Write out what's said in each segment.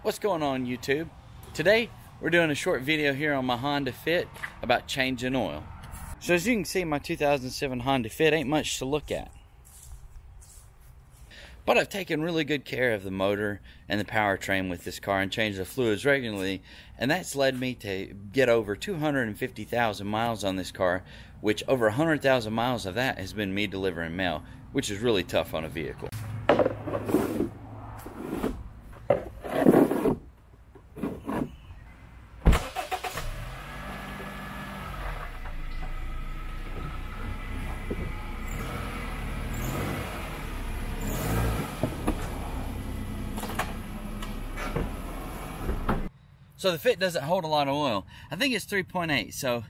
What's going on, YouTube? Today we're doing a short video here on my Honda Fit about changing oil. So as you can see, my 2007 Honda Fit ain't much to look at, but I've taken really good care of the motor and the powertrain with this car and changed the fluids regularly, and that's led me to get over 250,000 miles on this car, which over 100,000 miles of that has been me delivering mail, which is really tough on a vehicle. So the Fit doesn't hold a lot of oil. I think it's 3.8, so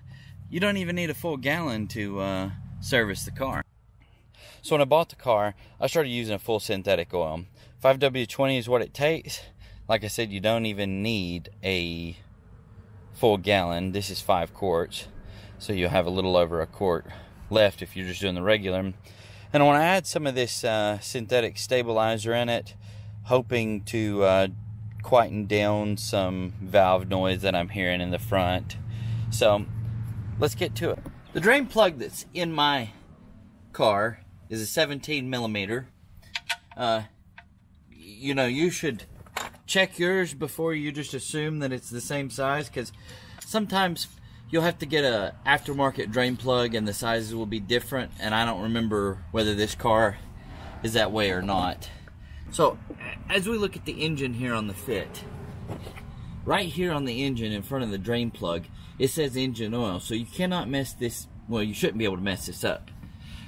you don't even need a full gallon to service the car. So when I bought the car, I started using a full synthetic oil. 5W20 is what it takes. Like I said, you don't even need a full gallon. This is 5 quarts, so you'll have a little over a quart left if you're just doing the regular. And I want to add some of this synthetic stabilizer in it, hoping to quieten down some valve noise that I'm hearing in the front. So let's get to it. The drain plug that's in my car is a 17 millimeter. You know, you should check yours before you just assume that it's the same size, because sometimes you'll have to get a aftermarket drain plug and the sizes will be different, and I don't remember whether this car is that way or not. So as we look at the engine here on the Fit, right here on the engine in front of the drain plug, it says engine oil. So you cannot mess this, well, you shouldn't be able to mess this up.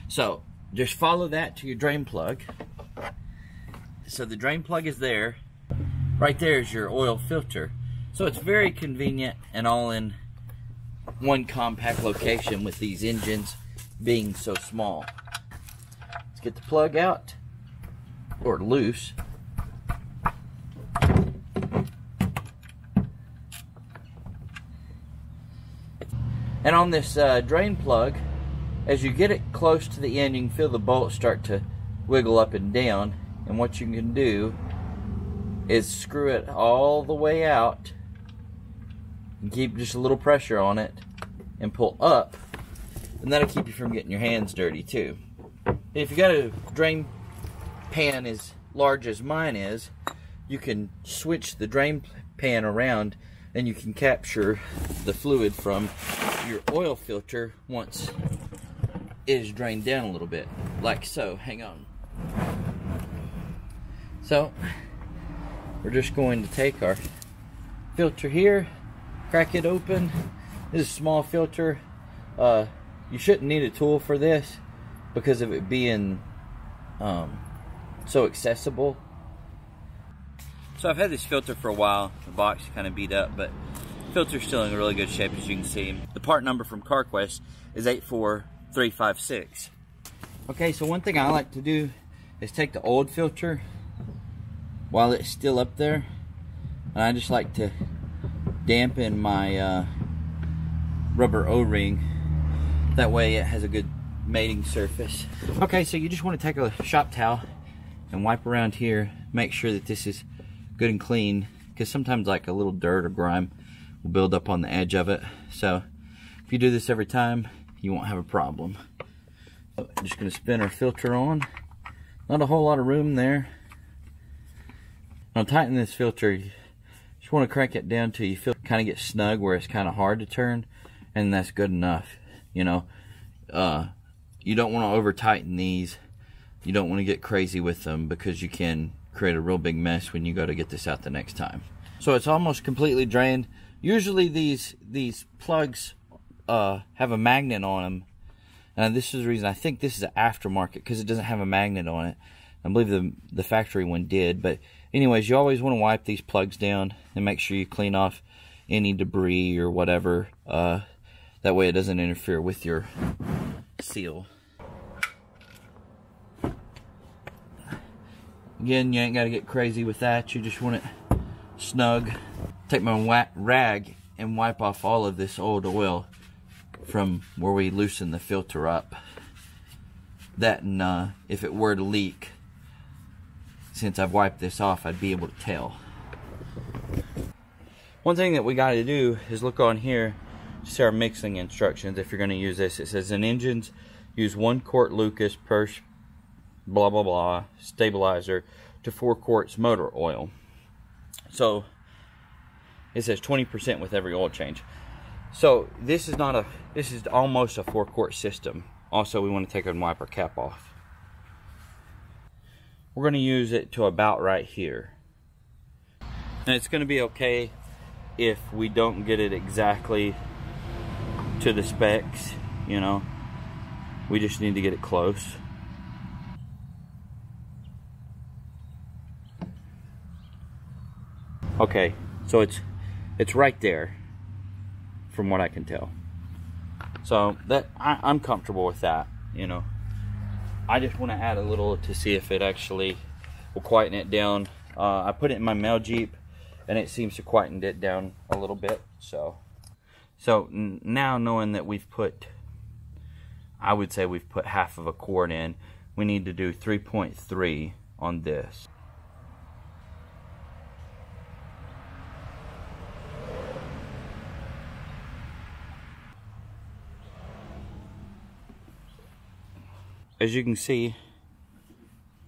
So just follow that to your drain plug. So the drain plug is there. Right there is your oil filter. So it's very convenient and all in one compact location with these engines being so small. Let's get the plug out, or loose. And on this drain plug, as you get it close to the end, you can feel the bolts start to wiggle up and down, and what you can do is screw it all the way out and keep just a little pressure on it and pull up, and that'll keep you from getting your hands dirty too. If you got a drain pan as large as mine is, you can switch the drain pan around and you can capture the fluid from your oil filter once it is drained down a little bit, like so. Hang on. So we're just going to take our filter here, crack it open. This is a small filter. You shouldn't need a tool for this because of it being so accessible. So I've had this filter for a while. The box is kind of beat up, but the filter's still in really good shape, as you can see. The part number from CarQuest is 84356. Okay, so one thing I like to do is take the old filter while it's still up there, and I just like to dampen my rubber O-ring. That way it has a good mating surface. Okay, so you just want to take a shop towel and wipe around here, make sure that this is good and clean, because sometimes like a little dirt or grime will build up on the edge of it. So if you do this every time, you won't have a problem. So I'm just going to spin our filter on. Not a whole lot of room there. Now tighten this filter. You just want to crank it down till you feel it kind of get snug where it's kind of hard to turn, and that's good enough. You know, you don't want to over tighten these. You don't want to get crazy with them, because you can create a real big mess when you go to get this out the next time. So it's almost completely drained. Usually these plugs have a magnet on them, and this is the reason I think this is an aftermarket, because it doesn't have a magnet on it. I believe the factory one did. But anyways, you always want to wipe these plugs down and make sure you clean off any debris or whatever. That way it doesn't interfere with your seal. Again, you ain't got to get crazy with that. You just want it snug. Take my rag and wipe off all of this old oil from where we loosen the filter up. That, and if it were to leak, since I've wiped this off, I'd be able to tell. One thing that we got to do is look on here to see our mixing instructions. If you're going to use this, it says in engines, use 1 quart Lucas per blah blah blah stabilizer to 4 quarts motor oil. So it says 20% with every oil change. So this is almost a 4 quart system. Also, we want to take and wipe our cap off. We're going to use it to about right here. And it's going to be okay if we don't get it exactly to the specs, you know. We just need to get it close. Okay, so it's right there from what I can tell. So that I'm comfortable with that, you know. I just want to add a little to see if it actually will quieten it down. I put it in my mail Jeep and it seems to quieten it down a little bit. So now knowing that we've put, I would say we've put half of a quart in, we need to do 3.3 on this. As you can see,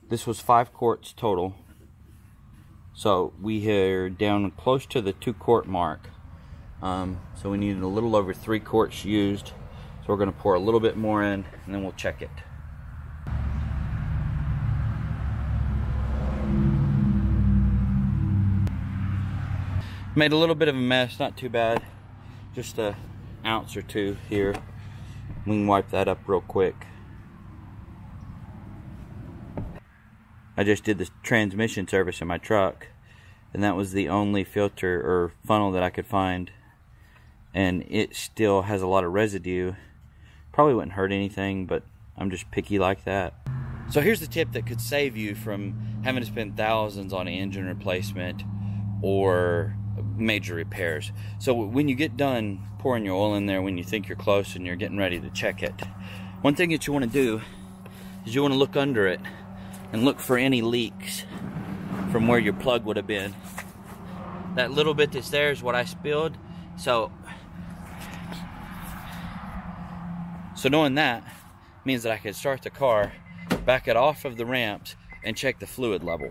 this was 5 quarts total. So we are down close to the 2 quart mark. So we needed a little over 3 quarts used. So we're going to pour a little bit more in and then we'll check it. Made a little bit of a mess, not too bad. Just an ounce or two here. We can wipe that up real quick. I just did the transmission service in my truck, and that was the only filter or funnel that I could find, and it still has a lot of residue. Probably wouldn't hurt anything, but I'm just picky like that. So here's the tip that could save you from having to spend thousands on an engine replacement or major repairs. So when you get done pouring your oil in there, when you think you're close and you're getting ready to check it, one thing that you want to do is you want to look under it and look for any leaks from where your plug would have been. That little bit that's there is what I spilled. So knowing that means that I can start the car, back it off of the ramps, and check the fluid level.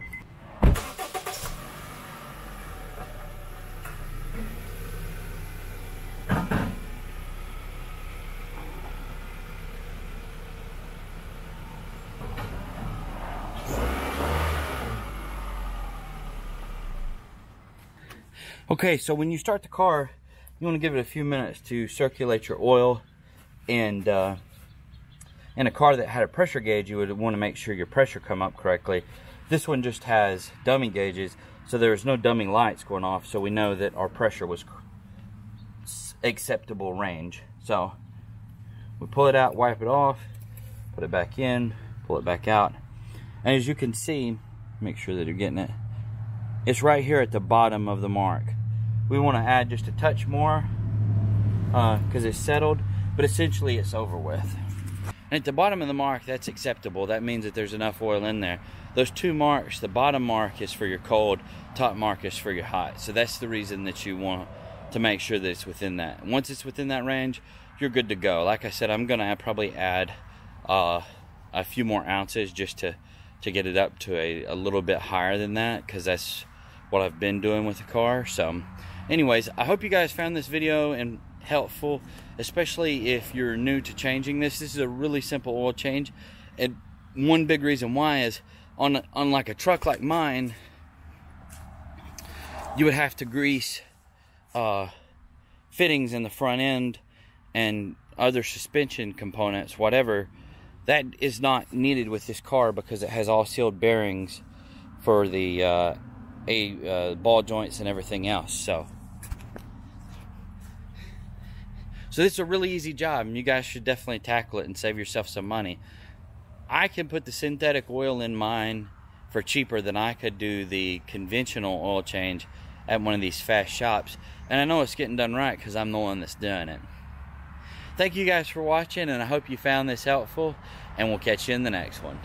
Okay, so when you start the car, you want to give it a few minutes to circulate your oil, and in a car that had a pressure gauge, you would want to make sure your pressure come up correctly. This one just has dummy gauges, so there's no dummy lights going off, so we know that our pressure was acceptable range. So we pull it out, wipe it off, put it back in, pull it back out, and as you can see, make sure that you're getting it, it's right here at the bottom of the mark. We want to add just a touch more because it's settled, but essentially it's over with. And at the bottom of the mark, that's acceptable. That means that there's enough oil in there. Those 2 marks, the bottom mark is for your cold, top mark is for your hot. So that's the reason that you want to make sure that it's within that. Once it's within that range, you're good to go. Like I said, I'm going to probably add a few more ounces just to get it up to a little bit higher than that, because that's what I've been doing with the car. So anyways, I hope you guys found this video and helpful, especially if you're new to changing this. This is a really simple oil change, and one big reason why is on like a truck like mine, you would have to grease fittings in the front end and other suspension components, whatever. That is not needed with this car because it has all sealed bearings for the ball joints and everything else. So this is a really easy job, and you guys should definitely tackle it and save yourself some money. I can put the synthetic oil in mine for cheaper than I could do the conventional oil change at one of these fast shops, and I know it's getting done right because I'm the one that's doing it. Thank you guys for watching, and I hope you found this helpful, and we'll catch you in the next one.